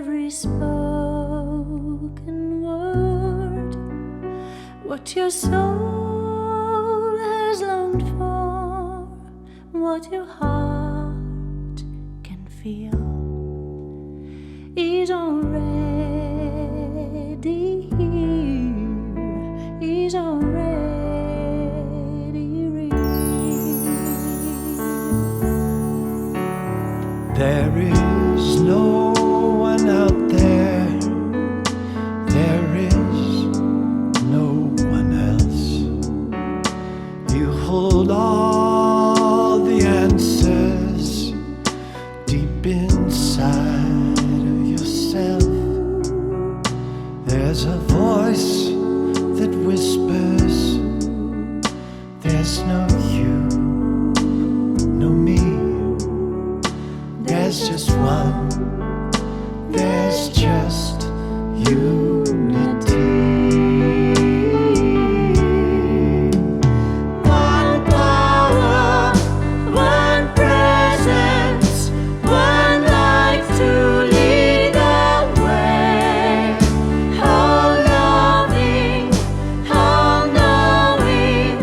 every spoken word, what your soul has longed for, what your heart can feel is already here, is already real. There is no one out there, there is no one else. You hold all the answers deep inside of yourself. There's a voice that whispers, there's no you, no me. There's just one, there's just unity. One power, one presence, one light to lead the way. All loving, all knowing,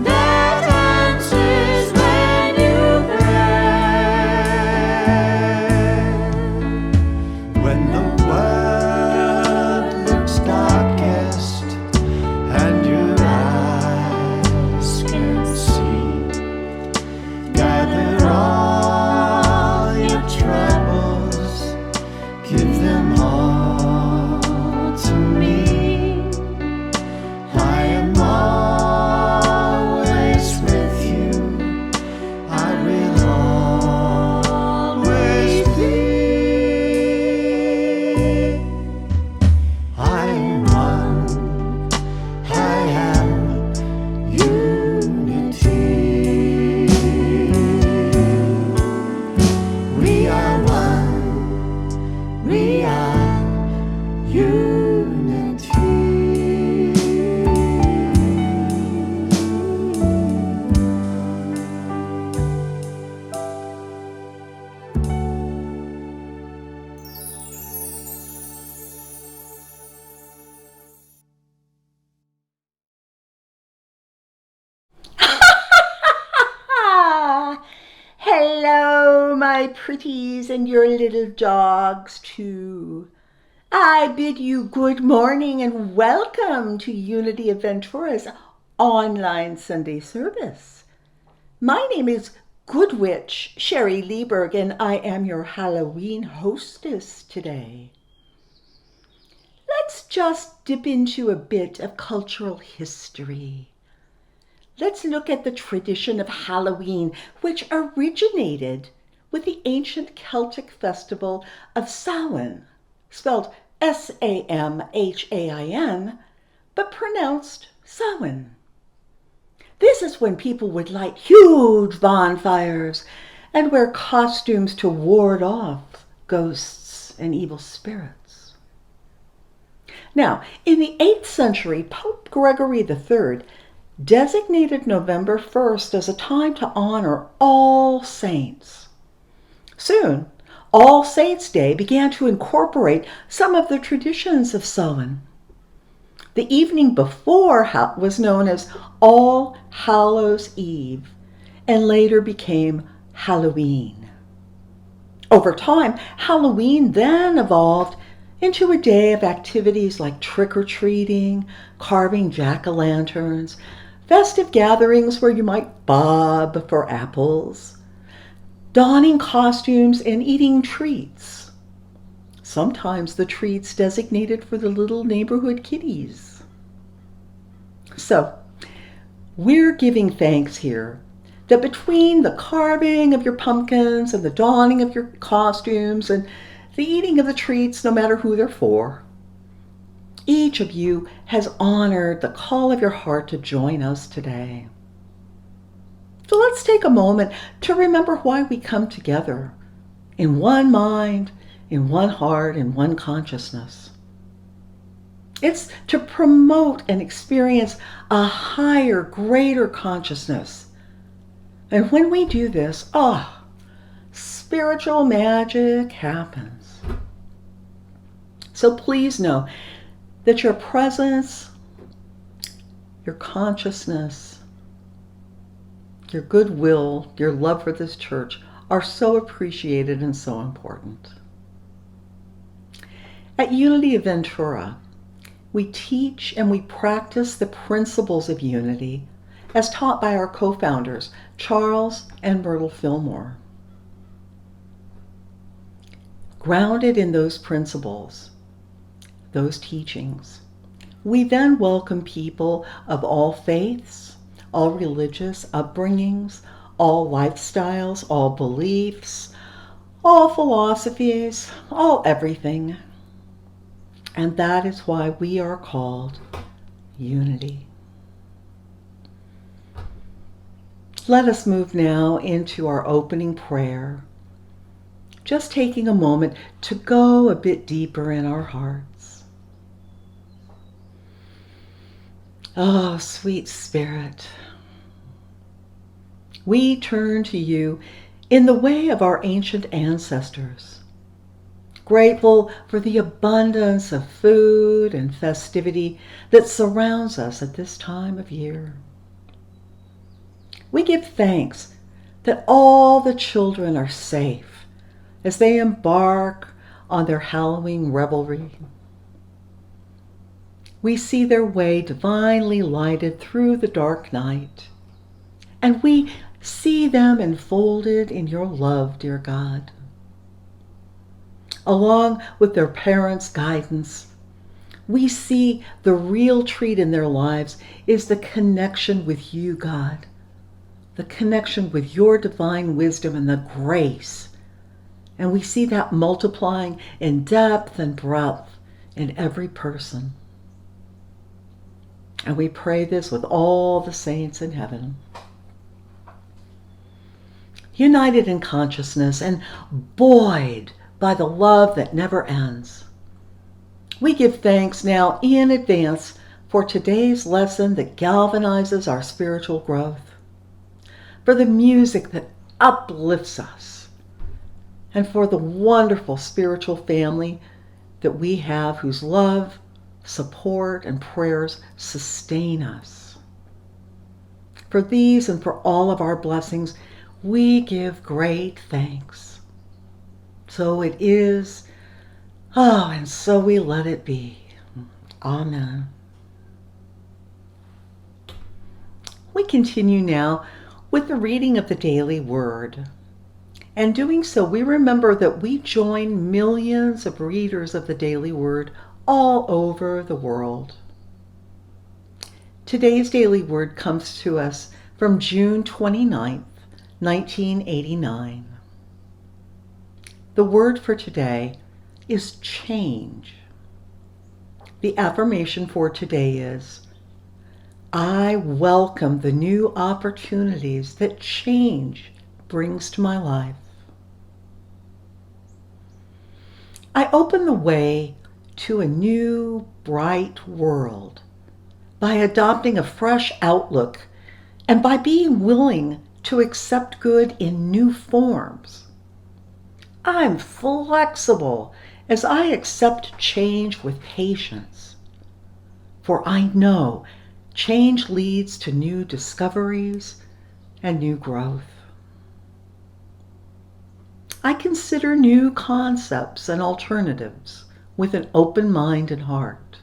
that answers when you pray. When the world looks darkest and your eyes can see, gather all your troubles, give them all to me. I am always with you, I will always be. I am one, I am unity. We are one, we are unity. Hello, my pretties and your little dogs too. I bid you good morning and welcome to Unity of Ventura's online Sunday service. My name is Good Witch Sherry Lieberg and I am your Halloween hostess today. Let's just dip into a bit of cultural history. Let's look at the tradition of Halloween, which originated with the ancient Celtic festival of Samhain, spelled Samhain, but pronounced Samhain. This is when people would light huge bonfires and wear costumes to ward off ghosts and evil spirits. Now, in the 8th century, Pope Gregory III designated November 1st as a time to honor All Saints. Soon, All Saints' Day began to incorporate some of the traditions of Samhain. The evening before was known as All Hallows' Eve and later became Halloween. Over time, Halloween then evolved into a day of activities like trick-or-treating, carving jack-o'-lanterns, festive gatherings where you might bob for apples, donning costumes and eating treats. Sometimes the treats designated for the little neighborhood kiddies. So, we're giving thanks here that between the carving of your pumpkins and the donning of your costumes and the eating of the treats, no matter who they're for, each of you has honored the call of your heart to join us today. So let's take a moment to remember why we come together in one mind, in one heart, in one consciousness. It's to promote and experience a higher, greater consciousness. And when we do this, spiritual magic happens. So please know that your presence, your consciousness, your goodwill, your love for this church are so appreciated and so important. At Unity of Ventura, we teach and we practice the principles of unity as taught by our co-founders, Charles and Myrtle Fillmore. Grounded in those principles, those teachings, we then welcome people of all faiths, all religious upbringings, all lifestyles, all beliefs, all philosophies, all everything. And that is why we are called Unity. Let us move now into our opening prayer, just taking a moment to go a bit deeper in our hearts. Oh, sweet Spirit, we turn to you in the way of our ancient ancestors, grateful for the abundance of food and festivity that surrounds us at this time of year. We give thanks that all the children are safe as they embark on their Halloween revelry. We see their way divinely lighted through the dark night, and we see them enfolded in your love, dear God. Along with their parents' guidance, we see the real treat in their lives is the connection with you, God, the connection with your divine wisdom and the grace. And we see that multiplying in depth and breadth in every person. And we pray this with all the saints in heaven. United in consciousness and buoyed by the love that never ends, we give thanks now in advance for today's lesson that galvanizes our spiritual growth, for the music that uplifts us, and for the wonderful spiritual family that we have whose love, support, and prayers sustain us. For these and for all of our blessings, we give great thanks. So it is, and so we let it be. Amen. We continue now with the reading of the daily word. And doing so, we remember that we join millions of readers of the daily word all over the world. Today's daily word comes to us from June 29th, 1989. The word for today is change. The affirmation for today is, I welcome the new opportunities that change brings to my life. I open the way to a new, bright world by adopting a fresh outlook and by being willing to accept good in new forms. I'm flexible as I accept change with patience, for I know change leads to new discoveries and new growth. I consider new concepts and alternatives with an open mind and heart.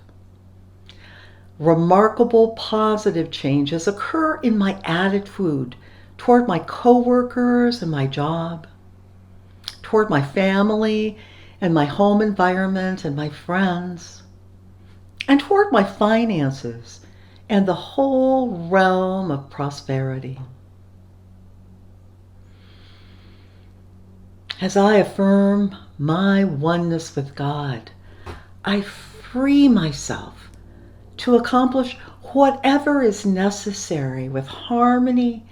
Remarkable positive changes occur in my attitude toward my coworkers and my job, toward my family and my home environment and my friends, and toward my finances and the whole realm of prosperity. As I affirm my oneness with God, I free myself to accomplish whatever is necessary with harmony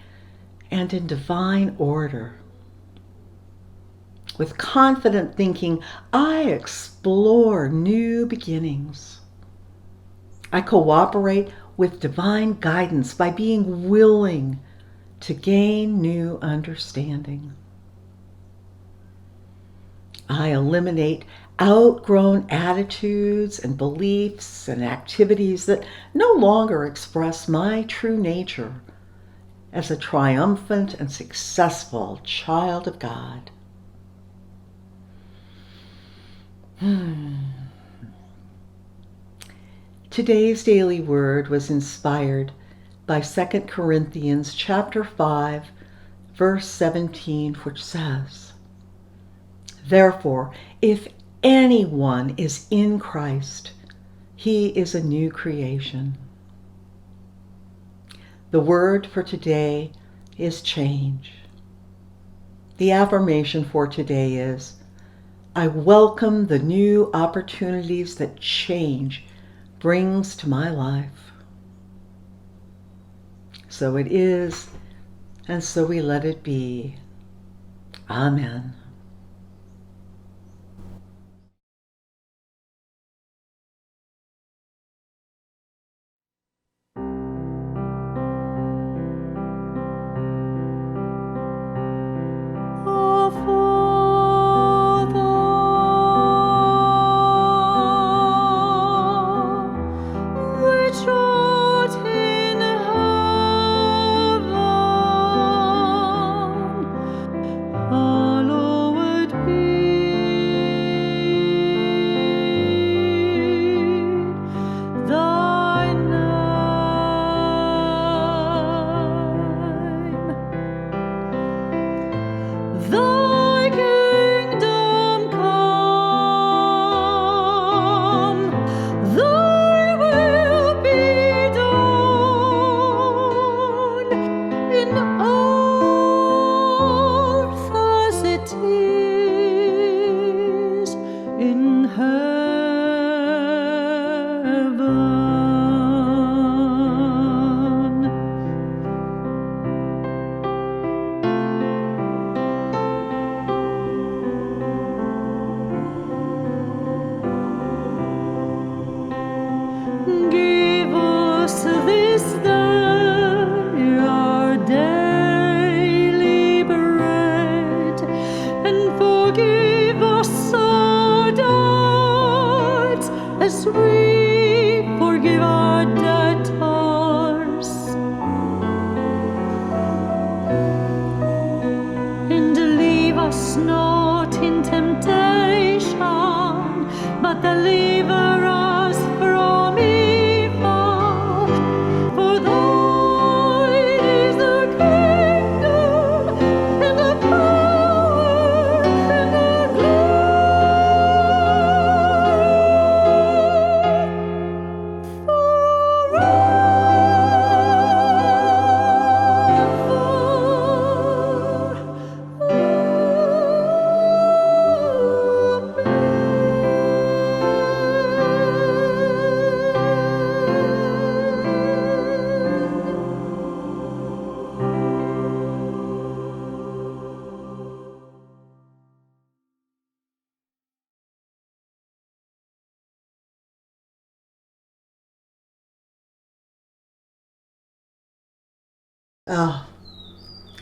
and in divine order. With confident thinking, I explore new beginnings. I cooperate with divine guidance by being willing to gain new understanding. I eliminate outgrown attitudes and beliefs and activities that no longer express my true nature as a triumphant and successful child of God. Today's daily word was inspired by 2 Corinthians chapter 5, verse 17, which says, "Therefore, if anyone is in Christ, he is a new creation." The word for today is change. The affirmation for today is, I welcome the new opportunities that change brings to my life. So it is, and so we let it be. Amen. Our Father, which art in heaven, hallowed be thy name. Thy kingdom come, thy will be done in earth as it is in heaven. Give us this day our daily bread, and forgive us our debts as we forgive our debtors. And leave us not in temptation, but deliver us from evil. For thine is the kingdom, and the power, and the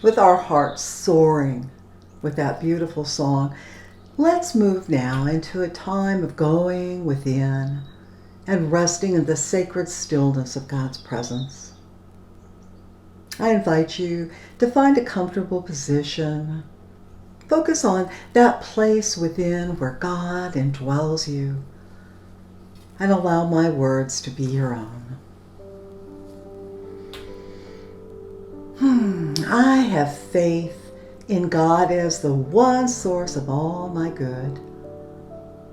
With our hearts soaring with that beautiful song, let's move now into a time of going within and resting in the sacred stillness of God's presence. I invite you to find a comfortable position. Focus on that place within where God indwells you, and allow my words to be your own. I have faith in God as the one source of all my good,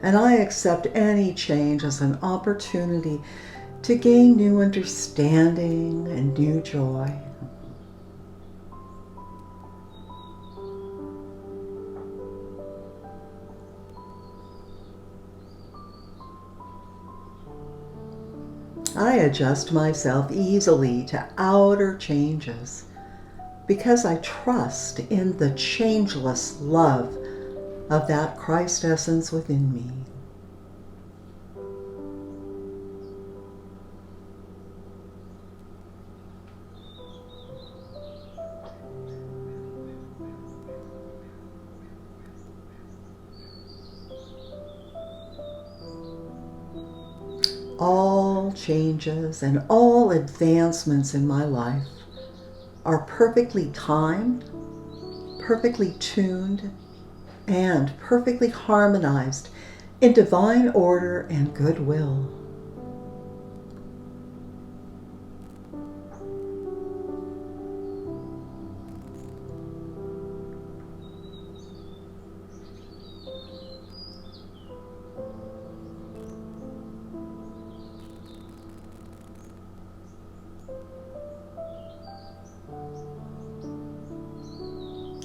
and I accept any change as an opportunity to gain new understanding and new joy. I adjust myself easily to outer changes because I trust in the changeless love of that Christ essence within me. All changes and all advancements in my life are perfectly timed, perfectly tuned, and perfectly harmonized in divine order and goodwill.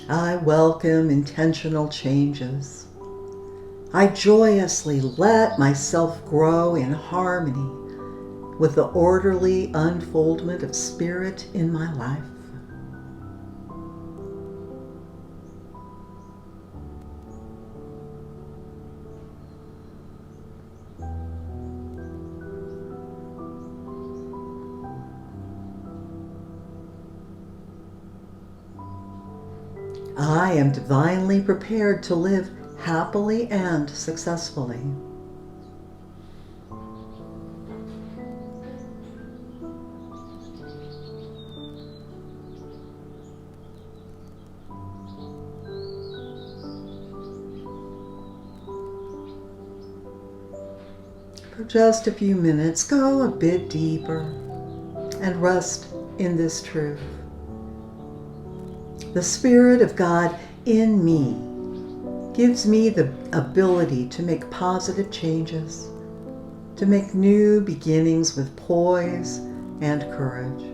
I welcome intentional changes. I joyously let myself grow in harmony with the orderly unfoldment of spirit in my life. I am divinely prepared to live happily and successfully. For just a few minutes, go a bit deeper and rest in this truth. The Spirit of God in me gives me the ability to make positive changes, to make new beginnings with poise and courage.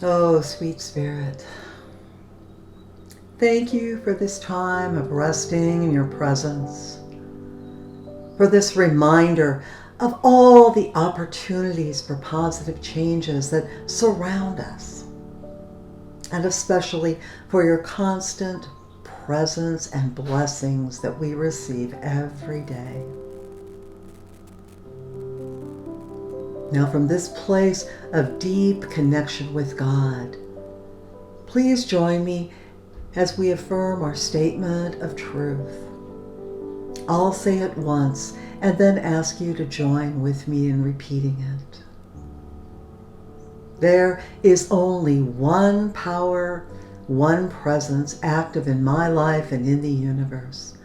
Oh, sweet Spirit, thank you for this time of resting in your presence, for this reminder of all the opportunities for positive changes that surround us, and especially for your constant presence and blessings that we receive every day. Now, from this place of deep connection with God, please join me as we affirm our statement of truth. I'll say it once and then ask you to join with me in repeating it. There is only one power, one presence active in my life and in the universe,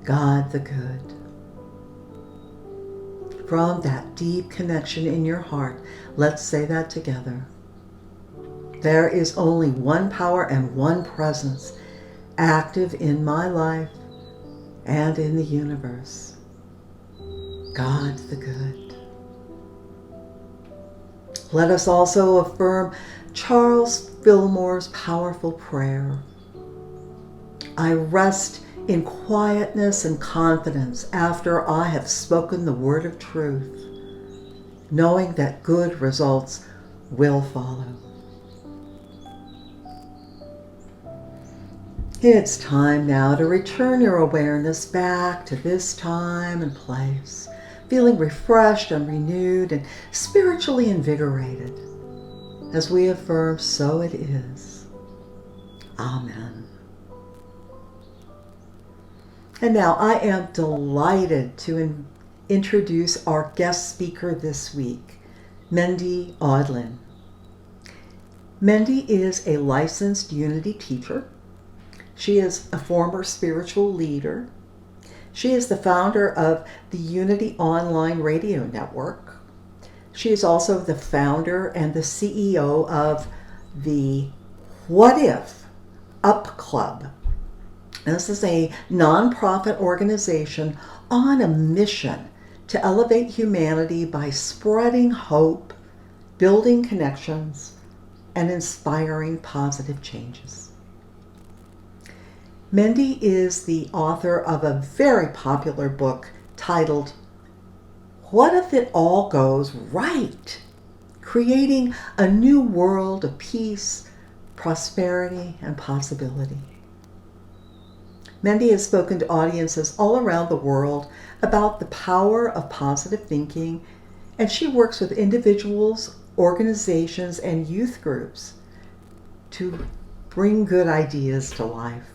God the Good. From that deep connection in your heart, let's say that together. There is only one power and one presence active in my life and in the universe, God the Good. Let us also affirm Charles Fillmore's powerful prayer. I rest in quietness and confidence after I have spoken the word of truth, knowing that good results will follow. It's time now to return your awareness back to this time and place, feeling refreshed and renewed and spiritually invigorated. As we affirm, so it is. Amen. And now I am delighted to introduce our guest speaker this week, Mindy Audlin. Mindy is a licensed Unity teacher. She is a former spiritual leader. She is the founder of the Unity Online Radio Network. She is also the founder and the CEO of the What If Up Club. This is a nonprofit organization on a mission to elevate humanity by spreading hope, building connections, and inspiring positive changes. Mindy is the author of a very popular book titled, What If It All Goes Right? creating a new world of peace, prosperity, and possibility. Mindy has spoken to audiences all around the world about the power of positive thinking, and she works with individuals, organizations, and youth groups to bring good ideas to life.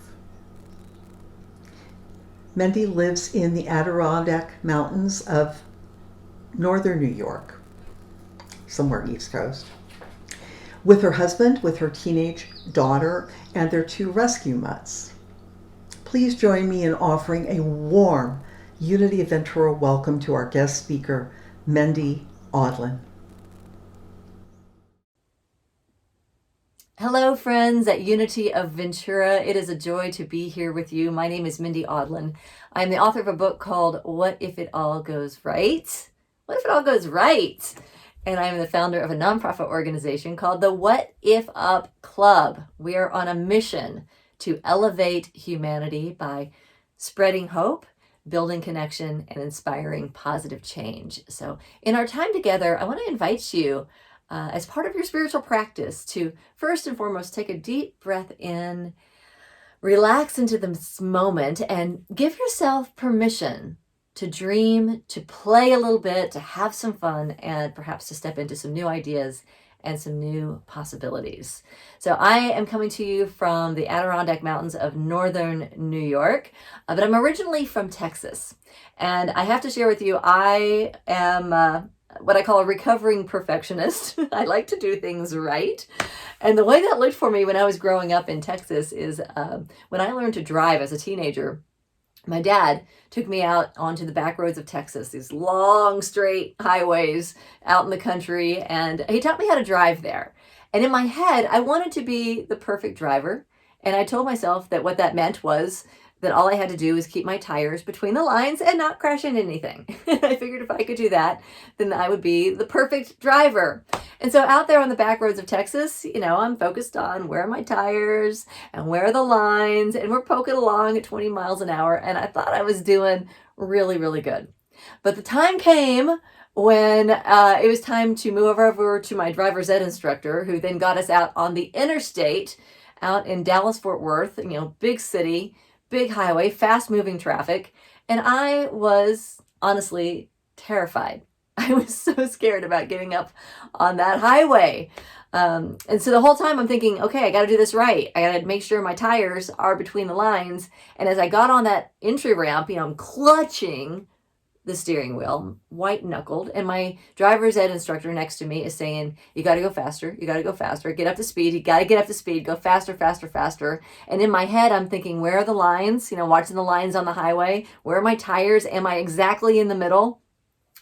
Mindy lives in the Adirondack Mountains of northern New York, somewhere East Coast, with her husband, with her teenage daughter, and their 2 rescue mutts. Please join me in offering a warm Unity of Ventura welcome to our guest speaker, Mindy Audlin. Hello, friends at Unity of Ventura. It is a joy to be here with you. My name is Mindy Audlin. I'm the author of a book called What If It All Goes Right? What if it all goes right? And I'm the founder of a nonprofit organization called the What If Up Club. We are on a mission to elevate humanity by spreading hope, building connection, and inspiring positive change. So in our time together, I want to invite you as part of your spiritual practice to first and foremost take a deep breath in, relax into this moment, and give yourself permission to dream, to play a little bit, to have some fun, and perhaps to step into some new ideas and some new possibilities. So I am coming to you from the Adirondack Mountains of northern New York, but I'm originally from Texas. And I have to share with you, I am what I call a recovering perfectionist. I like to do things right. And the way that looked for me when I was growing up in Texas is when I learned to drive as a teenager, my dad took me out onto the back roads of Texas, these long, straight highways out in the country, and he taught me how to drive there. And in my head, I wanted to be the perfect driver. And I told myself that what that meant was that all I had to do was keep my tires between the lines and not crash into anything. I figured if I could do that, then I would be the perfect driver. And so out there on the back roads of Texas, I'm focused on where are my tires and where are the lines, and we're poking along at 20 miles an hour. And I thought I was doing really, really good. But the time came when it was time to move over to my driver's ed instructor, who then got us out on the interstate out in Dallas-Fort Worth, big city, big highway, fast moving traffic. And I was honestly terrified. I was so scared about getting up on that highway. And so the whole time I'm thinking, okay, I got to do this right. I got to make sure my tires are between the lines. And as I got on that entry ramp, I'm clutching the steering wheel, white knuckled, and my driver's ed instructor next to me is saying, you got to go faster, you got to go faster, get up to speed, you got to get up to speed, go faster, faster, faster. And in my head, I'm thinking, where are the lines? Watching the lines on the highway, where are my tires? Am I exactly in the middle?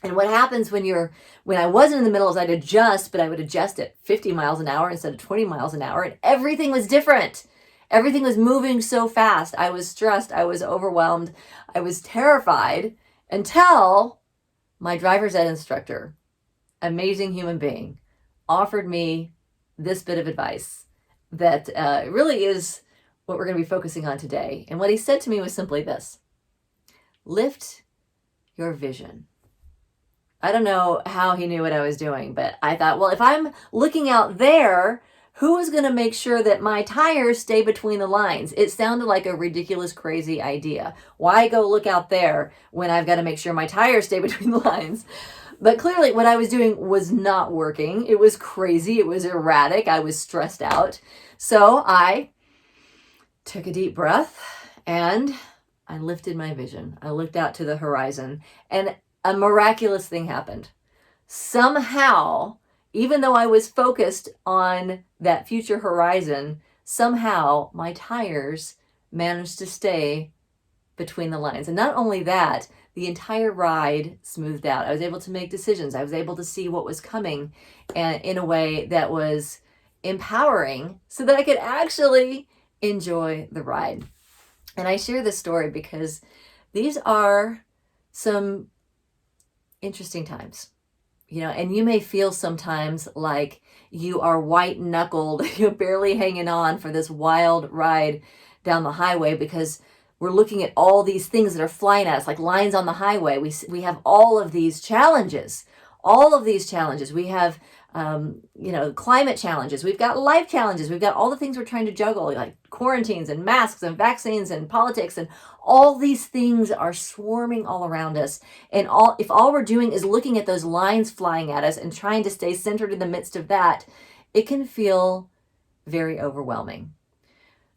And what happens when I wasn't in the middle is I'd adjust, but I would adjust at 50 miles an hour instead of 20 miles an hour, and everything was different. Everything was moving so fast. I was stressed, I was overwhelmed, I was terrified, until my driver's ed instructor, amazing human being, offered me this bit of advice that really is what we're going to be focusing on today. And what he said to me was simply this: lift your vision. I don't know how he knew what I was doing, but I thought, well, if I'm looking out there, who is going to make sure that my tires stay between the lines? It sounded like a ridiculous, crazy idea. Why go look out there when I've got to make sure my tires stay between the lines? But clearly what I was doing was not working. It was crazy. It was erratic. I was stressed out. So I took a deep breath and I lifted my vision. I looked out to the horizon and a miraculous thing happened. Somehow, even though I was focused on that future horizon, somehow my tires managed to stay between the lines. And not only that, the entire ride smoothed out. I was able to make decisions. I was able to see what was coming in a way that was empowering so that I could actually enjoy the ride. And I share this story because these are some interesting times. And you may feel sometimes like you are white knuckled, you're barely hanging on for this wild ride down the highway because we're looking at all these things that are flying at us like lines on the highway. We have all of these challenges, all of these challenges. We have, climate challenges. We've got life challenges. We've got all the things we're trying to juggle, like quarantines and masks and vaccines and politics, and all these things are swarming all around us. And if all we're doing is looking at those lines flying at us and trying to stay centered in the midst of that, it can feel very overwhelming.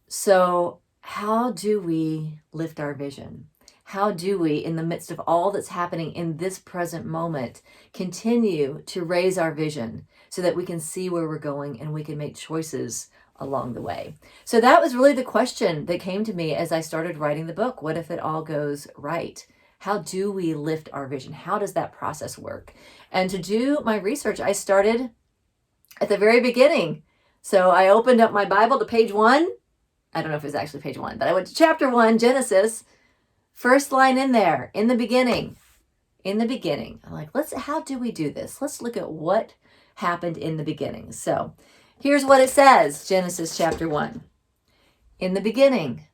So how do we lift our vision? How do we, in the midst of all that's happening in this present moment, continue to raise our vision so that we can see where we're going and we can make choices along the way? So that was really the question that came to me as I started writing the book. What if it all goes right? How do we lift our vision? How does that process work? And to do my research, I started at the very beginning. So I opened up my Bible to page 1. I don't know if it was actually page 1, but I went to chapter 1, Genesis. First line in there, in the beginning. I'm like, how do we do this? Let's look at what happened in the beginning. So here's what it says, Genesis chapter 1. In the beginning,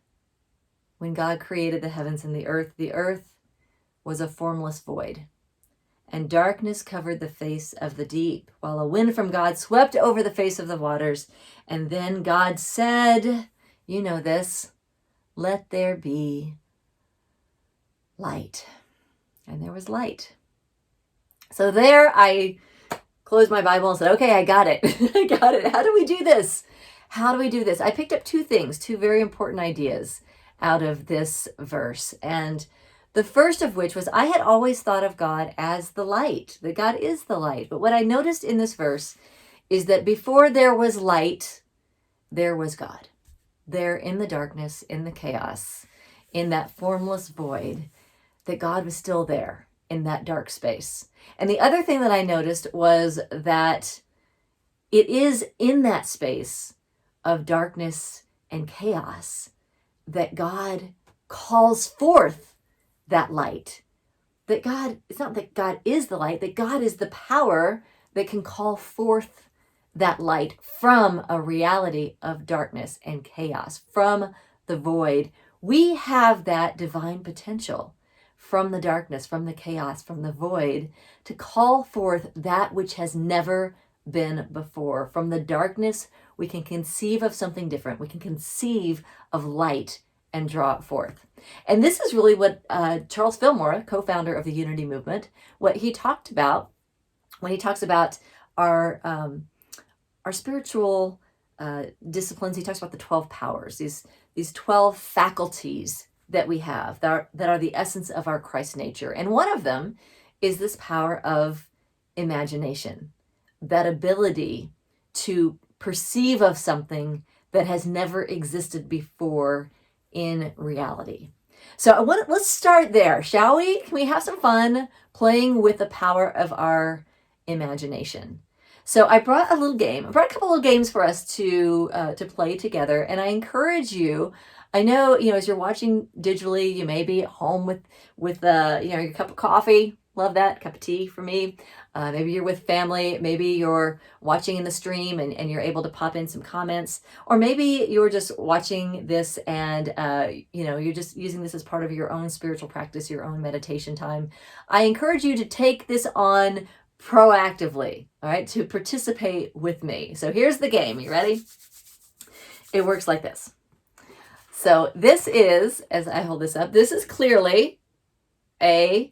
when God created the heavens and the earth was a formless void, and darkness covered the face of the deep, while a wind from God swept over the face of the waters. And then God said, you know this, let there be light. And there was light. So there I closed my Bible and said, okay, I got it. I got it. How do we do this? I picked up two very important ideas out of this verse. And the first of which was I had always thought of God as the light, that God is the light. But what I noticed in this verse is that before there was light, there was God. There in the darkness, in the chaos, in that formless void, that God was still there in that dark space. And the other thing that I noticed was that it is in that space of darkness and chaos that God calls forth that light. That God, it's not that God is the light, that God is the power that can call forth that light from a reality of darkness and chaos, from the void. We have that divine potential from the darkness, from the chaos, from the void, to call forth that which has never been before. From the darkness, we can conceive of something different. We can conceive of light and draw it forth. And this is really what Charles Fillmore, co-founder of the Unity Movement, what he talked about when he talks about our spiritual disciplines. He talks about the 12 powers, these 12 faculties that we have that are the essence of our Christ nature. And one of them is this power of imagination, that ability to perceive of something that has never existed before in reality. So let's start there, shall we? Can we have some fun playing with the power of our imagination? So I brought a little game. I brought a couple of games for us to play together, and I encourage you. I know, as you're watching digitally, you may be at home with your cup of coffee. Love that, cup of tea for me. Maybe you're with family. Maybe you're watching in the stream and you're able to pop in some comments. Or maybe you're just watching this and, you're just using this as part of your own spiritual practice, your own meditation time. I encourage you to take this on proactively, all right, to participate with me. So here's the game. You ready? It works like this. So this is, as I hold this up, this is clearly a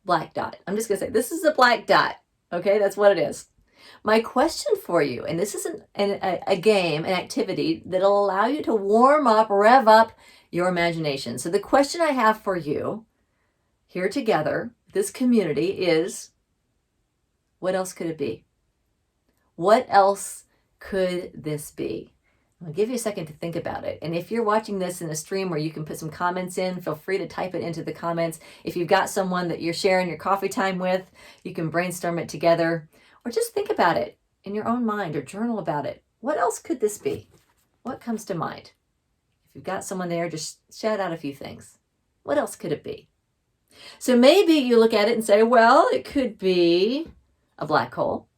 black dot. I'm just going to say this is a black dot. Okay, that's what it is. My question for you, and this is a game, an activity that'll allow you to warm up, rev up your imagination. So the question I have for you here together, this community, is what else could it be? What else could this be? I'll give you a second to think about it. And if you're watching this in a stream where you can put some comments in, feel free to type it into the comments. If you've got someone that you're sharing your coffee time with, you can brainstorm it together, or just think about it in your own mind or journal about it. What else could this be? What comes to mind? If you've got someone there, just shout out a few things. What else could it be? So maybe you look at it and say, well, it could be a black hole.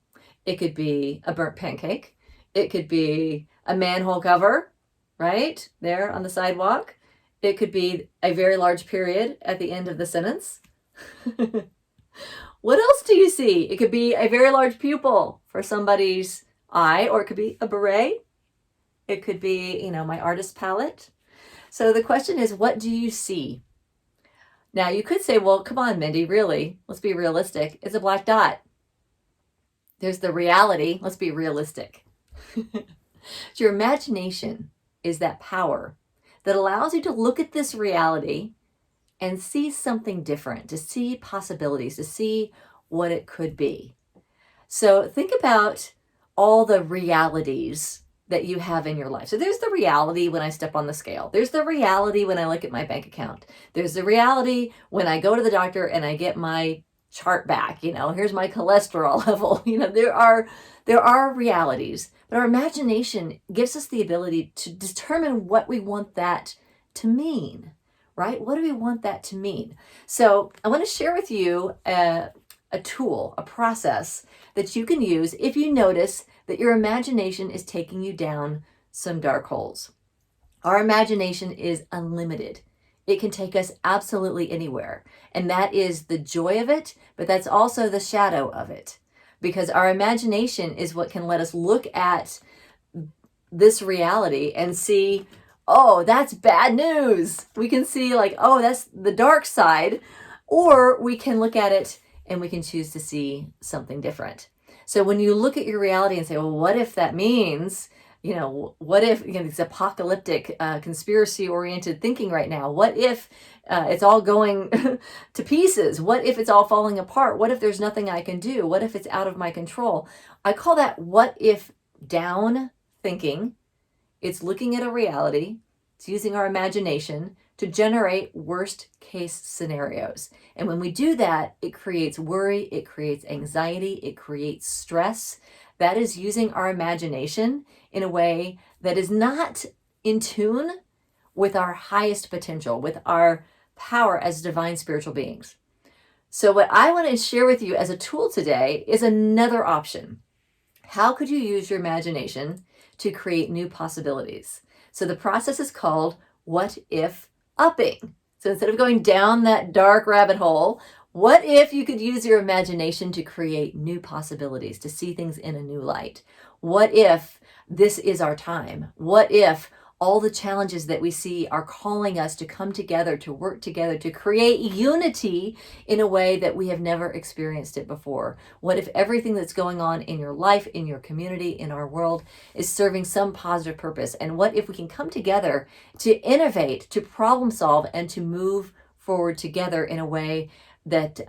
It could be a burnt pancake. It could be a manhole cover, right there on the sidewalk. It could be a very large period at the end of the sentence. What else do you see? It could be a very large pupil for somebody's eye, or it could be a beret. It could be, my artist palette. So the question is, what do you see? Now you could say, well, come on, Mindy, really? Let's be realistic. It's a black dot. There's the reality. Let's be realistic. Your imagination is that power that allows you to look at this reality and see something different, to see possibilities, to see what it could be. So think about all the realities that you have in your life. So there's the reality when I step on the scale. There's the reality when I look at my bank account. There's the reality when I go to the doctor and I get my chart back. Here's my cholesterol level. There are realities, but our imagination gives us the ability to determine what we want that to mean, right? What do we want that to mean? So I want to share with you a tool, a process that you can use if you notice that your imagination is taking you down some dark holes. Our imagination is unlimited. It can take us absolutely anywhere. And that is the joy of it, but that's also the shadow of it. Because our imagination is what can let us look at this reality and see, oh, that's bad news. We can see oh, that's the dark side. Or we can look at it and we can choose to see something different. So when you look at your reality and say, well, what if that means, what if, it's apocalyptic, conspiracy-oriented thinking right now? What if it's all going to pieces? What if it's all falling apart? What if there's nothing I can do? What if it's out of my control? I call that what if down thinking. It's looking at a reality. It's using our imagination to generate worst case scenarios. And when we do that, it creates worry, it creates anxiety, it creates stress. That is using our imagination in a way that is not in tune with our highest potential, with our power as divine spiritual beings. So what I want to share with you as a tool today is another option. How could you use your imagination to create new possibilities? So the process is called what if upping. So instead of going down that dark rabbit hole, what if you could use your imagination to create new possibilities, to see things in a new light? What if this is our time? What if all the challenges that we see are calling us to come together, to work together, to create unity in a way that we have never experienced it before? What if everything that's going on in your life, in your community, in our world is serving some positive purpose? And what if we can come together to innovate, to problem solve, and to move forward together in a way that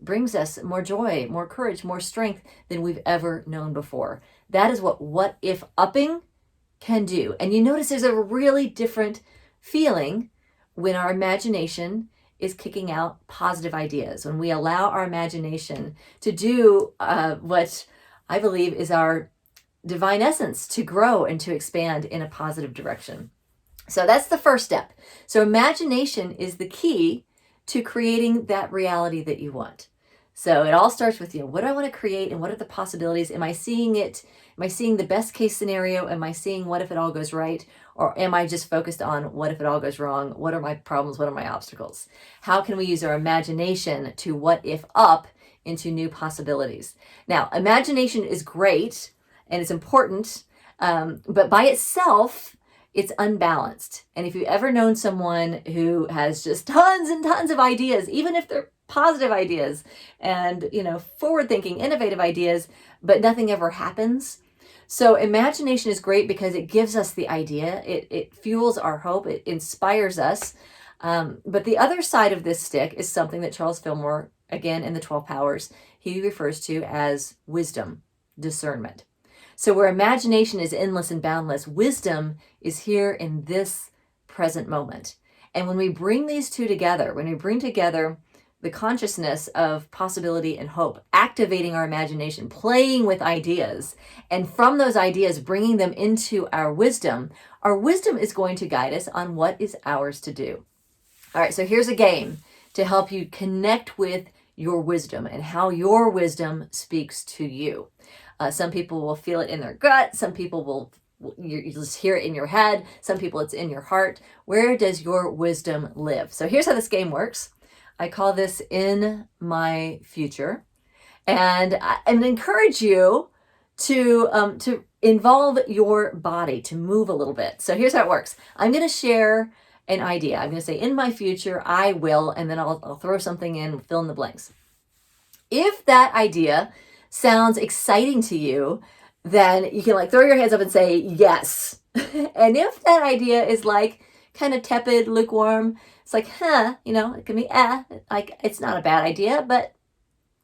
brings us more joy, more courage, more strength than we've ever known before? That is what if upping can do. And you notice there's a really different feeling when our imagination is kicking out positive ideas, when we allow our imagination to do what I believe is our divine essence, to grow and to expand in a positive direction. So that's the first step. So imagination is the key to creating that reality that you want. So it all starts with, what do I want to create and what are the possibilities? Am I seeing it? Am I seeing the best case scenario? Am I seeing what if it all goes right? Or am I just focused on what if it all goes wrong? What are my problems? What are my obstacles? How can we use our imagination to what if up into new possibilities? Now, imagination is great and it's important, but by itself, it's unbalanced. And if you've ever known someone who has just tons and tons of ideas, even if they're positive ideas and, forward-thinking, innovative ideas, but nothing ever happens. So imagination is great because it gives us the idea. It fuels our hope. It inspires us. But the other side of this stick is something that Charles Fillmore, again, in the 12 Powers, he refers to as wisdom, discernment. So where imagination is endless and boundless, wisdom is here in this present moment. And when we bring these two together, when we bring together the consciousness of possibility and hope, activating our imagination, playing with ideas, and from those ideas, bringing them into our wisdom is going to guide us on what is ours to do. All right, so here's a game to help you connect with your wisdom and how your wisdom speaks to you. Some people will feel it in their gut. Some people will, you just hear it in your head. Some people it's in your heart. Where does your wisdom live? So here's how this game works. I call this In My Future. And I encourage you to involve your body, to move a little bit. So here's how it works. I'm going to share an idea. I'm going to say, in my future, I will, and then I'll throw something in, fill in the blanks. If that idea sounds exciting to you, then you can like throw your hands up and say yes. And if that idea is like kind of tepid, lukewarm, it's like, it can be like it's not a bad idea, but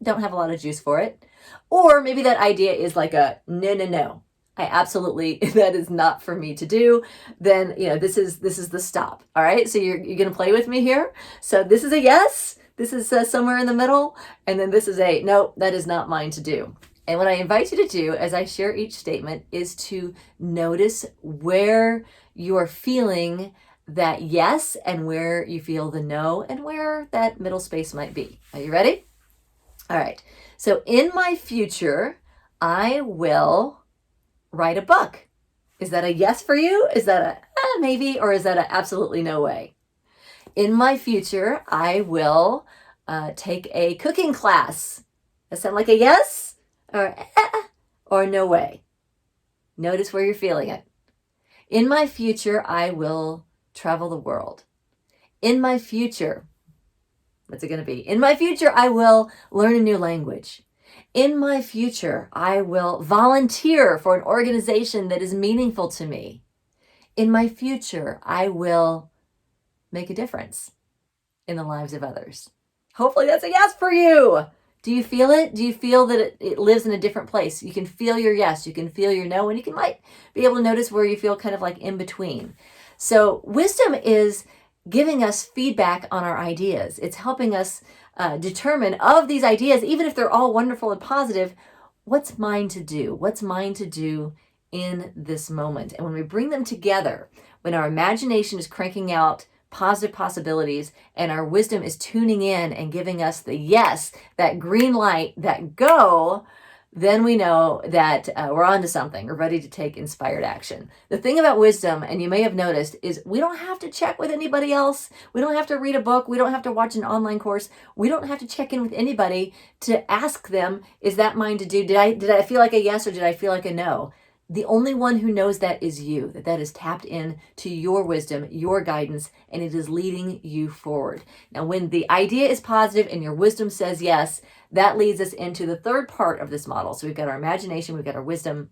don't have a lot of juice for it. Or maybe that idea is like a no. I absolutely, that is not for me to do. Then, this is the stop. All right. So you're going to play with me here. So this is a yes. This is somewhere in the middle. And then this is a no, that is not mine to do. And what I invite you to do as I share each statement is to notice where you are feeling that yes and where you feel the no and where that middle space might be. Are you ready? All right. So in my future, I will write a book. Is that a yes for you? Is that a maybe? Or is that a absolutely no way? In my future, I will take a cooking class. Does that sound like a yes? Or no way? Notice where you're feeling it. In my future, I will travel the world. In my future, what's it going to be? In my future, I will learn a new language. In my future, I will volunteer for an organization that is meaningful to me. In my future, I will make a difference in the lives of others. Hopefully that's a yes for you. Do you feel it? Do you feel that it lives in a different place? You can feel your yes, you can feel your no, and you might be able to notice where you feel kind of like in between. So wisdom is giving us feedback on our ideas. It's helping us determine of these ideas, even if they're all wonderful and positive, what's mine to do? What's mine to do in this moment? And when we bring them together, when our imagination is cranking out positive possibilities and our wisdom is tuning in and giving us the yes, that green light, that go, then we know that we're on to something. We're ready to take inspired action. The thing about wisdom, and you may have noticed, is we don't have to check with anybody else. We don't have to read a book. We don't have to watch an online course. We don't have to check in with anybody to ask them, is that mine to do? Did I feel like a yes or did I feel like a no? The only one who knows that is you, that is tapped in to your wisdom, your guidance, and it is leading you forward. Now, when the idea is positive and your wisdom says yes, that leads us into the third part of this model. So we've got our imagination, we've got our wisdom.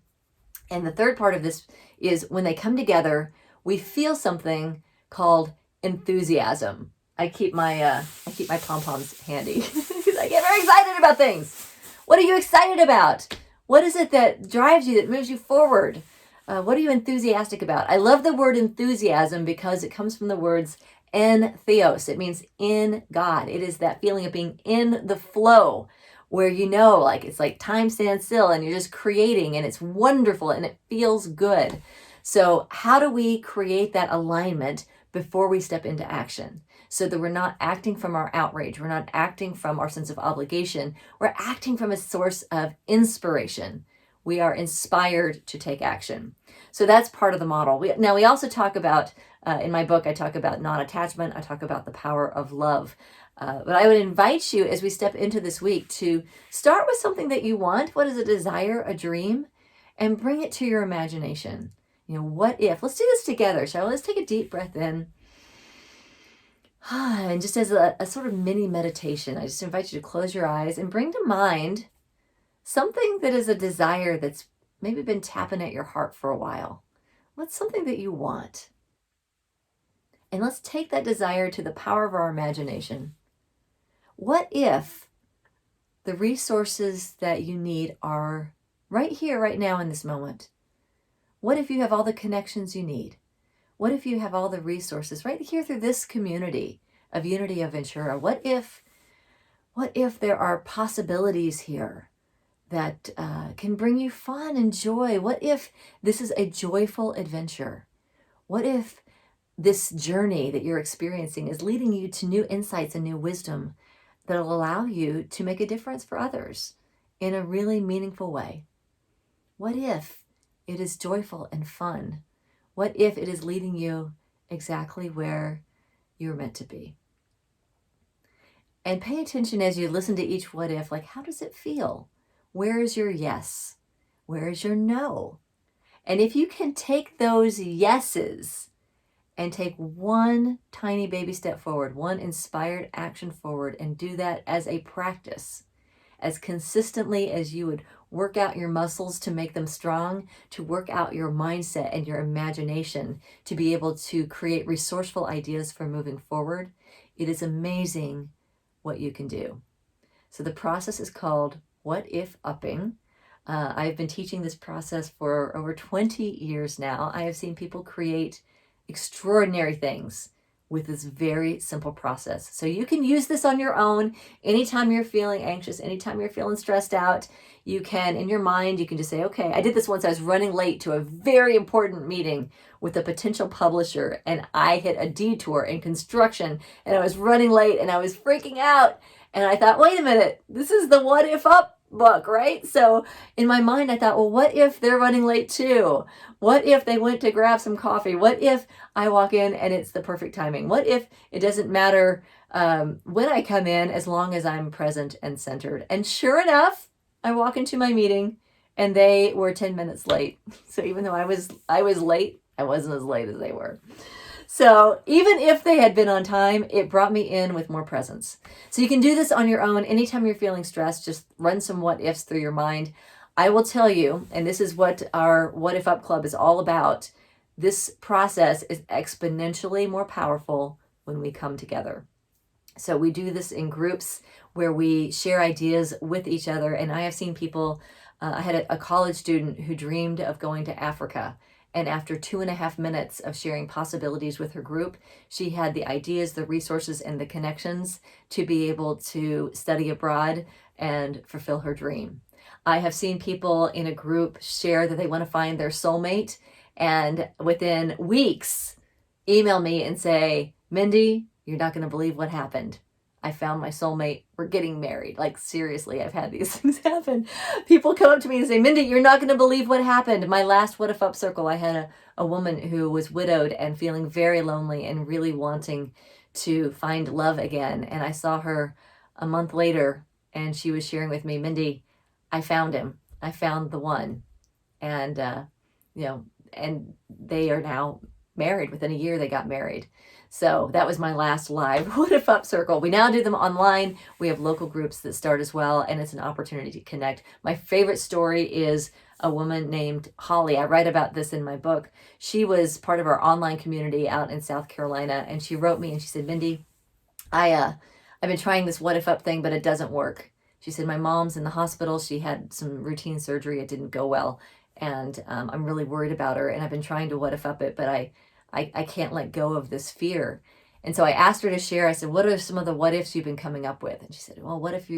And the third part of this is when they come together, we feel something called enthusiasm. I keep my pom-poms handy because I get very excited about things. What are you excited about? What is it that drives you, that moves you forward? What are you enthusiastic about? I love the word enthusiasm because it comes from the words en theos. It means in God. It is that feeling of being in the flow where like it's like time stands still and you're just creating and it's wonderful and it feels good. So how do we create that alignment before we step into action so that we're not acting from our outrage, we're not acting from our sense of obligation, we're acting from a source of inspiration. We are inspired to take action. So that's part of the model. We also talk about, in my book, I talk about non-attachment, I talk about the power of love. But I would invite you as we step into this week to start with something that you want. What is a desire, a dream? And bring it to your imagination. What if? Let's do this together, shall we? Let's take a deep breath in. And just as a sort of mini meditation, I just invite you to close your eyes and bring to mind something that is a desire that's maybe been tapping at your heart for a while. What's something that you want? And let's take that desire to the power of our imagination. What if the resources that you need are right here, right now in this moment? What if you have all the connections you need? What if you have all the resources right here through this community of Unity of Ventura? What if there are possibilities here that can bring you fun and joy? What if this is a joyful adventure? What if this journey that you're experiencing is leading you to new insights and new wisdom that will allow you to make a difference for others in a really meaningful way? What if it is joyful and fun? What if it is leading you exactly where you're meant to be? And pay attention as you listen to each what if, like, how does it feel? Where is your yes? Where is your no? And if you can take those yeses and take one tiny baby step forward, one inspired action forward, and do that as a practice, as consistently as you would work out your muscles to make them strong, to work out your mindset and your imagination to be able to create resourceful ideas for moving forward, it is amazing what you can do. So the process is called What If Upping. I've been teaching this process for over 20 years now. I have seen people create extraordinary things with this very simple process. So you can use this on your own anytime you're feeling anxious, anytime you're feeling stressed out. You can, in your mind, you can just say, okay, I did this once. I was running late to a very important meeting with a potential publisher, and I hit a detour in construction, and I was running late, and I was freaking out. And I thought, wait a minute, this is the What If Up book, right? So in my mind, I thought, well, what if they're running late too? What if they went to grab some coffee? What if I walk in and it's the perfect timing? What if it doesn't matter when I come in as long as I'm present and centered? And sure enough, I walk into my meeting and they were 10 minutes late. So even though I was late, I wasn't as late as they were. So even if they had been on time, it brought me in with more presence. So you can do this on your own. Anytime you're feeling stressed, just run some what ifs through your mind. I will tell you, and this is what our What If Up Club is all about, this process is exponentially more powerful when we come together. So we do this in groups where we share ideas with each other. And I have seen people, I had a college student who dreamed of going to Africa. And after 2.5 minutes of sharing possibilities with her group, she had the ideas, the resources, and the connections to be able to study abroad and fulfill her dream. I have seen people in a group share that they want to find their soulmate, and within weeks, email me and say, Mindy, you're not going to believe what happened. I found my soulmate. We're getting married. Like, seriously, I've had these things happen. People come up to me and say, Mindy, you're not going to believe what happened. My last What If Up circle, I had a woman who was widowed and feeling very lonely and really wanting to find love again. And I saw her a month later and she was sharing with me, Mindy, I found him. I found the one. And, and they are now married. Within a year, they got married. So that was my last live What If Up circle. We now do them online. We have local groups that start as well, and it's an opportunity to connect. My favorite story is a woman named Holly. I write about this in my book. She was part of our online community out in South Carolina, and she wrote me and she said, Mindy, I've been trying this What If Up thing, but it doesn't work. She said, my mom's in the hospital. She had some routine surgery. It didn't go well. And I'm really worried about her. And I've been trying to What If Up it, but I can't let go of this fear. And so I asked her to share. I said, what are some of the what ifs you've been coming up with? And she said, well, what if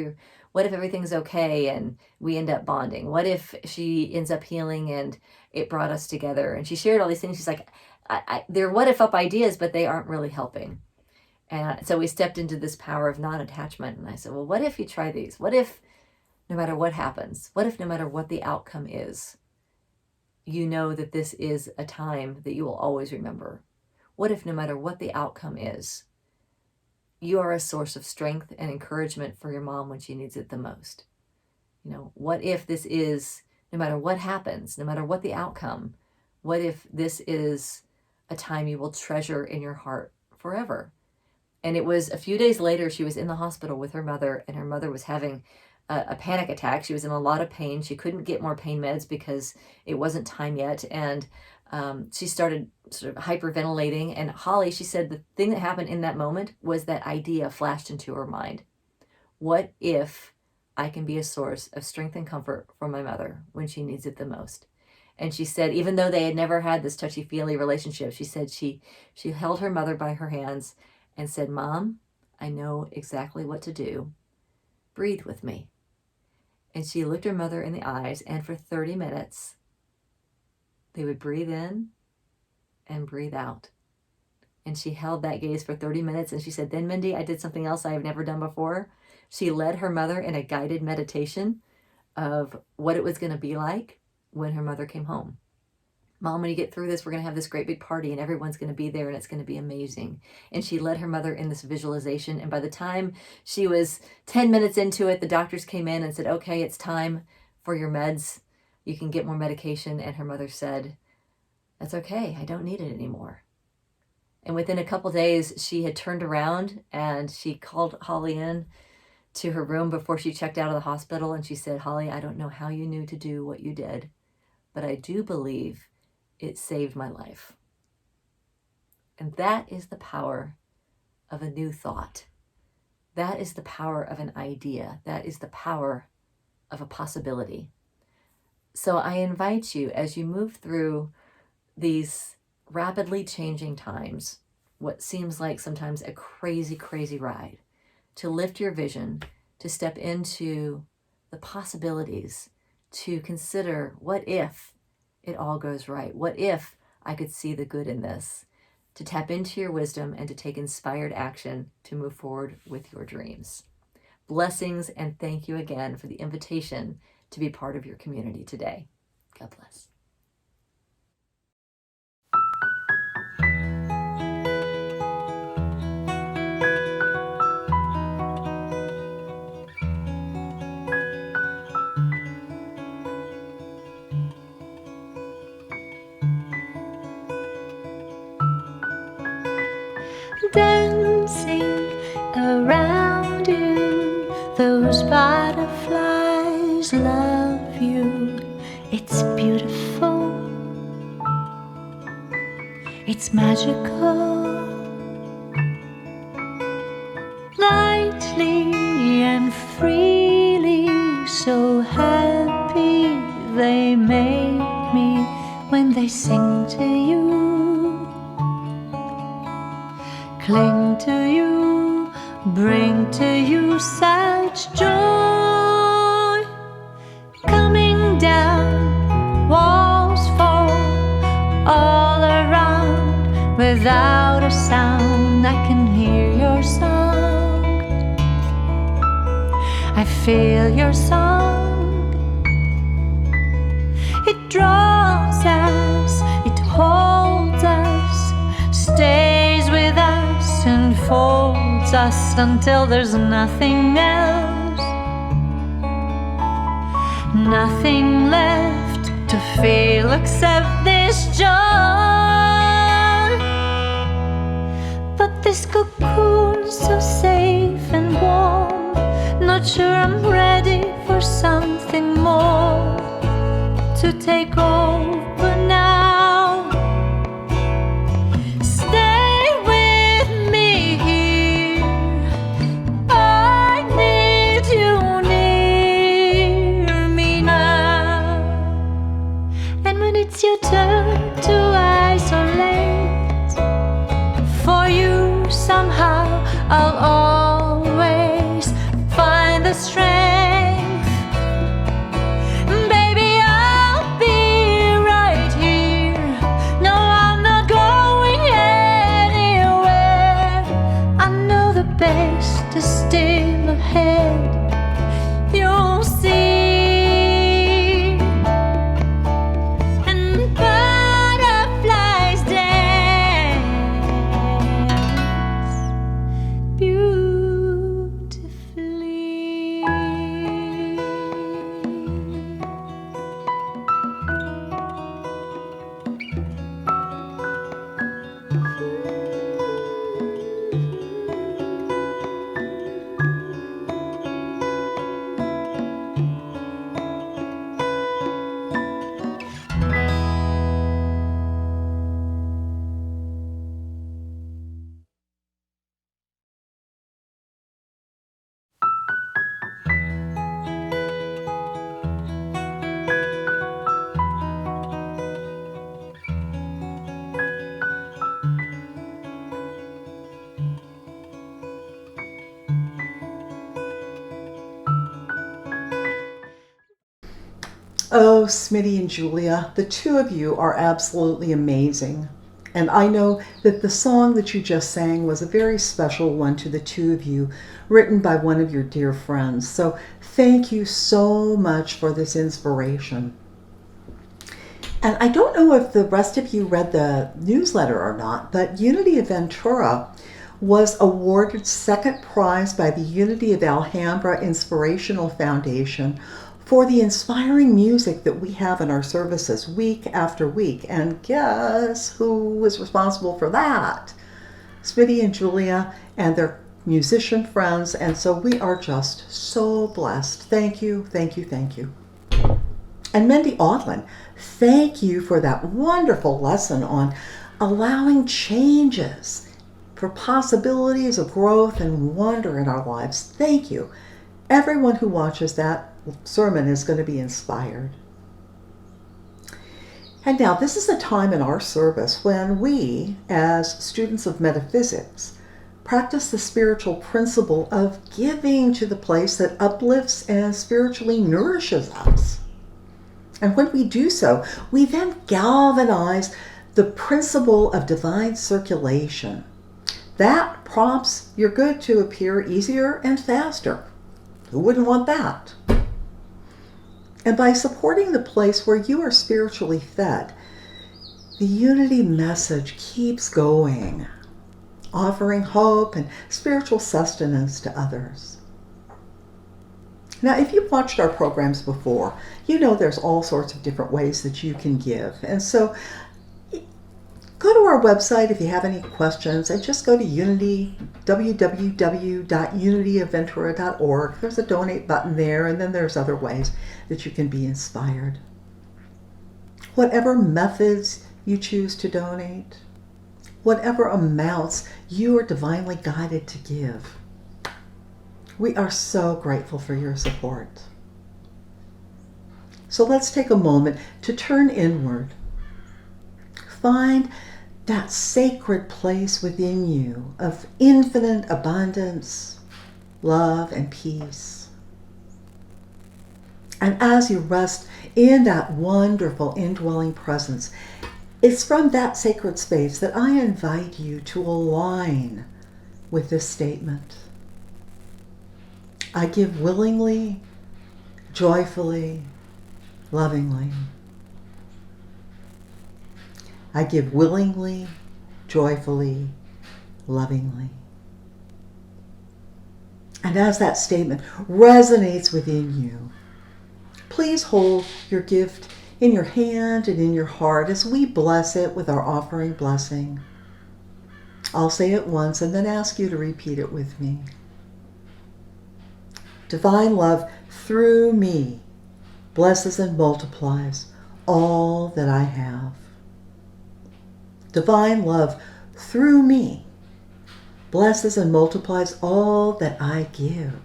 everything's okay and we end up bonding? What if she ends up healing and it brought us together? And she shared all these things. She's like, they're what if up ideas, but they aren't really helping. And so we stepped into this power of non-attachment. And I said, well, what if you try these? What if no matter what happens? What if no matter what the outcome is, you know that this is a time that you will always remember? What if no matter what the outcome is, you are a source of strength and encouragement for your mom when she needs it the most? What if this is, no matter what happens, no matter what the outcome, what if this is a time you will treasure in your heart forever? And it was a few days later, she was in the hospital with her mother, and her mother was having a panic attack. She was in a lot of pain. She couldn't get more pain meds because it wasn't time yet. And she started sort of hyperventilating. And Holly, she said the thing that happened in that moment was that idea flashed into her mind. What if I can be a source of strength and comfort for my mother when she needs it the most? And she said, even though they had never had this touchy-feely relationship, she said she held her mother by her hands and said, Mom, I know exactly what to do. Breathe with me. And she looked her mother in the eyes, and for 30 minutes, they would breathe in and breathe out. And she held that gaze for 30 minutes, and she said, then, Mindy, I did something else I have never done before. She led her mother in a guided meditation of what it was going to be like when her mother came home. Mom, when you get through this, we're going to have this great big party and everyone's going to be there and it's going to be amazing. And she led her mother in this visualization. And by the time she was 10 minutes into it, the doctors came in and said, okay, it's time for your meds. You can get more medication. And her mother said, that's okay. I don't need it anymore. And within a couple days, she had turned around and she called Holly in to her room before she checked out of the hospital. And she said, Holly, I don't know how you knew to do what you did, but I do believe it saved my life. And that is the power of a new thought. That is the power of an idea. That is the power of a possibility. So I invite you, as you move through these rapidly changing times, what seems like sometimes a crazy, crazy ride, to lift your vision, to step into the possibilities, to consider, what if it all goes right? What if I could see the good in this? To tap into your wisdom and to take inspired action to move forward with your dreams. Blessings, and thank you again for the invitation to be part of your community today. God bless. Dancing around you, those butterflies love you. It's beautiful, it's magical. Lightly and freely, so happy they make me when they sing to you. Cling to you, bring to you such joy. Coming down, walls fall all around. Without a sound, I can hear your song. I feel your song. It draws us, it holds us, stays with us and folds us until there's nothing else, nothing left to feel except this joy. But this cocoon's so safe and warm, not sure I'm ready for something more to take over now. Stay with me here, I need you near me now. And when it's your turn to isolate, for you somehow I'll always find the strength. Baby, I'll be right here. No, I'm not going anywhere. I know the best is still ahead. You'll see. And butterflies dance beautifully. Oh, Smitty and Julia, the two of you are absolutely amazing. And I know that the song that you just sang was a very special one to the two of you, written by one of your dear friends. So thank you so much for this inspiration. And I don't know if the rest of you read the newsletter or not, but Unity of Ventura was awarded second prize by the Unity of Alhambra Inspirational Foundation for the inspiring music that we have in our services week after week. And guess who was responsible for that? Smitty and Julia and their musician friends. And so we are just so blessed. Thank you, thank you, thank you. And Mindy Audlin, thank you for that wonderful lesson on allowing changes for possibilities of growth and wonder in our lives. Thank you. Everyone who watches that sermon is going to be inspired. And now, this is a time in our service when we, as students of metaphysics, practice the spiritual principle of giving to the place that uplifts and spiritually nourishes us. And when we do so, we then galvanize the principle of divine circulation. That prompts your good to appear easier and faster. Who wouldn't want that? And by supporting the place where you are spiritually fed, the unity message keeps going, offering hope and spiritual sustenance to others. Now, if you've watched our programs before, you know there's all sorts of different ways that you can give. And so go to our website if you have any questions, and just go to Unity, www.unityofventura.org. There's a donate button there, and then there's other ways that you can be inspired. Whatever methods you choose to donate, whatever amounts you are divinely guided to give, we are so grateful for your support. So let's take a moment to turn inward. Find that sacred place within you of infinite abundance, love, and peace. And as you rest in that wonderful indwelling presence, it's from that sacred space that I invite you to align with this statement. I give willingly, joyfully, lovingly. I give willingly, joyfully, lovingly. And as that statement resonates within you, please hold your gift in your hand and in your heart as we bless it with our offering blessing. I'll say it once and then ask you to repeat it with me. Divine love through me blesses and multiplies all that I have. Divine love through me blesses and multiplies all that I give.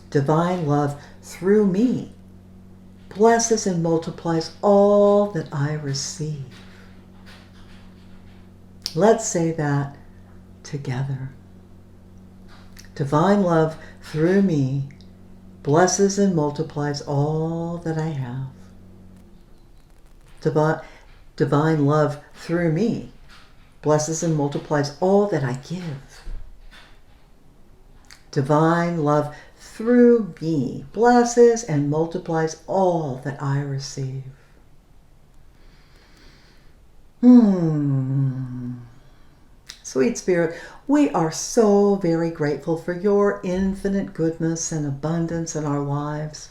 Divine love through me blesses and multiplies all that I receive. Let's say that together. Divine love through me blesses and multiplies all that I have. Divine love through me blesses and multiplies all that I give. Divine love through me blesses and multiplies all that I receive. Sweet Spirit, we are so very grateful for your infinite goodness and abundance in our lives,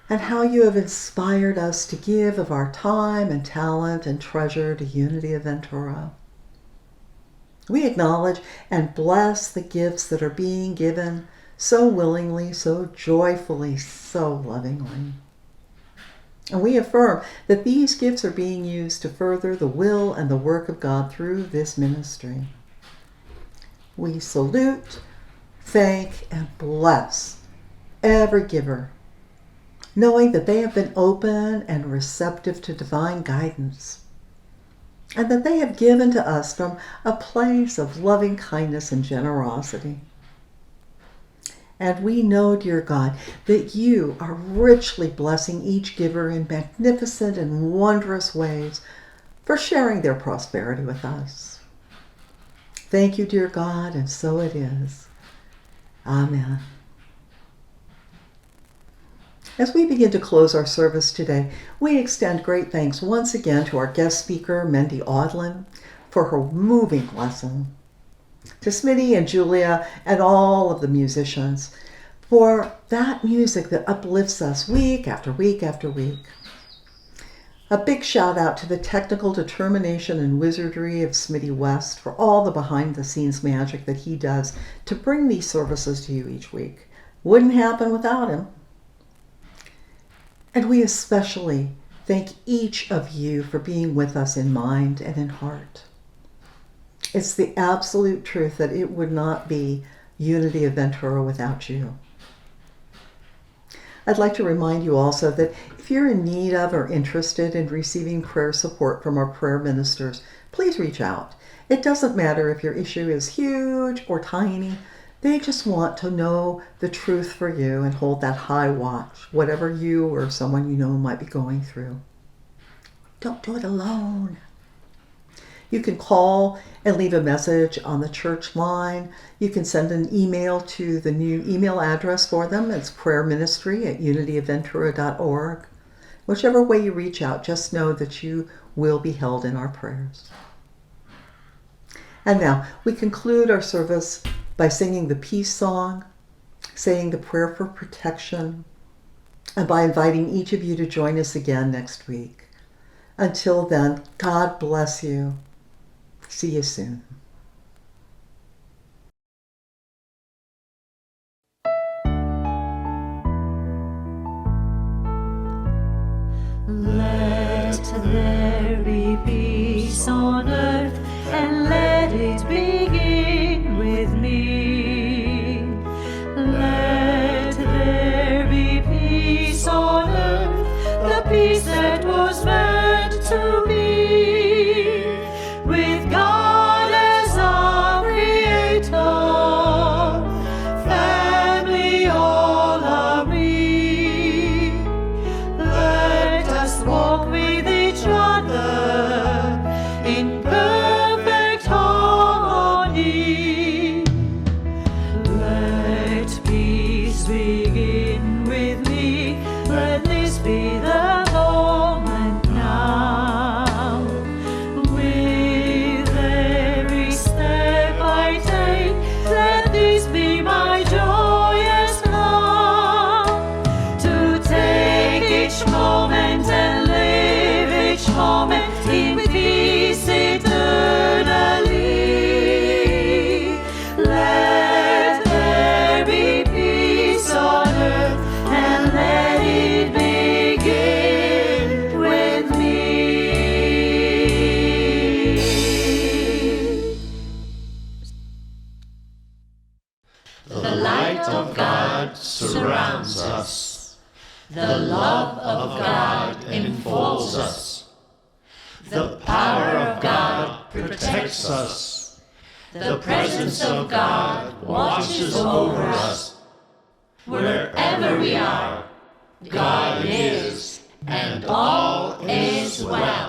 and how you have inspired us to give of our time and talent and treasure to Unity of Ventura. We acknowledge and bless the gifts that are being given so willingly, so joyfully, so lovingly. And we affirm that these gifts are being used to further the will and the work of God through this ministry. We salute, thank, and bless every giver, knowing that they have been open and receptive to divine guidance, and that they have given to us from a place of loving kindness and generosity. And we know, dear God, that you are richly blessing each giver in magnificent and wondrous ways for sharing their prosperity with us. Thank you, dear God, and so it is. Amen. As we begin to close our service today, we extend great thanks once again to our guest speaker, Mindy Audlin, for her moving lesson, to Smitty and Julia and all of the musicians for that music that uplifts us week after week after week. A big shout out to the technical determination and wizardry of Smitty West for all the behind-the-scenes magic that he does to bring these services to you each week. Wouldn't happen without him. And we especially thank each of you for being with us in mind and in heart. It's the absolute truth that it would not be Unity of Ventura without you. I'd like to remind you also that if you're in need of or interested in receiving prayer support from our prayer ministers, please reach out. It doesn't matter if your issue is huge or tiny. They just want to know the truth for you and hold that high watch, whatever you or someone you know might be going through. Don't do it alone. You can call and leave a message on the church line. You can send an email to the new email address for them. It's prayerministry@unityofventura.org. Whichever way you reach out, just know that you will be held in our prayers. And now we conclude our service by singing the peace song, saying the prayer for protection, and by inviting each of you to join us again next week. Until then, God bless you. See you soon. Let there be peace on earth, and let it begin with me. Let there be peace on earth, the peace that was meant to be. With God as our creator, family all are we. Let us walk with each other in perfect harmony. Let peace begin with me. Let this be the moment now. With every step I take, let this be my joyous love. To take each moment and live each moment in peace eternally. Let there be peace on earth, and let it begin with me. The light of God surrounds us. The love of God enfolds us. The power of God protects us. The presence of God watches over us. Wherever we are, God is, and all is well.